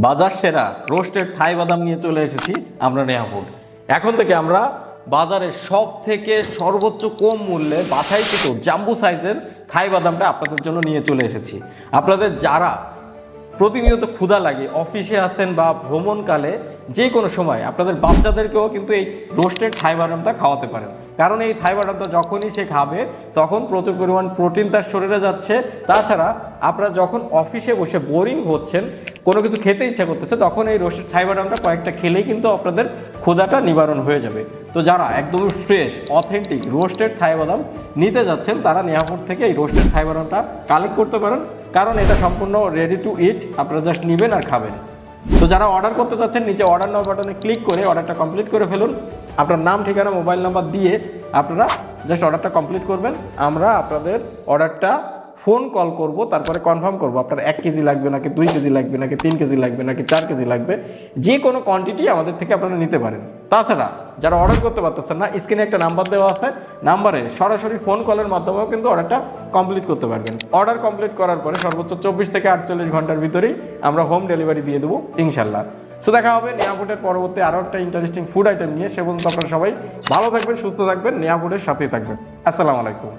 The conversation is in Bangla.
বাজার সেরা রোস্টেড থাই বাদাম নিয়ে চলে এসেছি আমরা নেহা ফুড। এখন থেকে আমরা বাজারে সব থেকে সর্বোচ্চ কম মূল্যে বাছাইকৃত জাম্বু সাইজের থাই বাদামটা আপনাদের জন্য নিয়ে চলে এসেছি। আপনাদের যারা প্রতিনিয়ত ক্ষুধা লাগে, অফিসে আছেন বা ভ্রমণকালে যে কোনো সময় আপনাদের বাচ্চাদেরকেও কিন্তু এই রোস্টেড থাই বাদামটা খাওয়াতে পারেন। কারণ এই থাই বাদামটা যখনই সে খাবে তখন প্রচুর পরিমাণ প্রোটিন তার শরীরে যাচ্ছে। তাছাড়া আপনারা যখন অফিসে বসে বোরিং হচ্ছেন, কোনো কিছু খেতে ইচ্ছা করতেছে, তখন এই রোস্টেড থাই বাদামটা কয়েকটা খেলেই কিন্তু আপনাদের ক্ষুধাটা নিবারণ হয়ে যাবে। তো যারা একদমই ফ্রেশ অথেন্টিক রোস্টেড থাই বাদাম নিতে যাচ্ছেন তারা নেহা ফুড থেকে এই রোস্টেড থাই বাদামটা কালেক্ট করতে পারেন, কারণ এটা সম্পূর্ণ রেডি টু ইট। আপনারা জাস্ট নেবেন আর খাবেন। তো যারা অর্ডার করতে চাচ্ছেন নিচে অর্ডার নাও বাটনে ক্লিক করে অর্ডারটা কমপ্লিট করে ফেলুন। আপনার নাম, ঠিকানা, মোবাইল নাম্বার দিয়ে আপনারা জাস্ট অর্ডারটা কমপ্লিট করবেন। আমরা আপনাদের অর্ডারটা ফোন কল করব, তারপরে কনফার্ম করব আপনার 1 কেজি লাগবে নাকি 2 কেজি লাগবে নাকি 3 কেজি লাগবে নাকি 4 কেজি লাগবে। যে কোনো কোয়ান্টিটি আমাদের থেকে আপনারা নিতে পারেন। তাছাড়া যারা অর্ডার করতে পারতেছেন না, স্ক্রিনে একটা নাম্বার দেওয়া আছে, নাম্বারে সরাসরি ফোন কলের মাধ্যমেও কিন্তু অর্ডারটা কমপ্লিট করতে পারবেন। অর্ডার কমপ্লিট করার পরে সর্বোচ্চ 24 থেকে 48 ঘন্টার ভিতরেই আমরা হোম ডেলিভারি দিয়ে দেবো ইনশাল্লাহ। সো দেখা হবে নেহা ফুডের পরবর্তী আরও একটা ইন্টারেস্টিং ফুড আইটেম নিয়ে। সে পর্যন্ত আপনারা সবাই ভালো থাকবেন, সুস্থ থাকবেন, নেহা ফুডের সাথেই থাকবেন। আসসালামু আলাইকুম।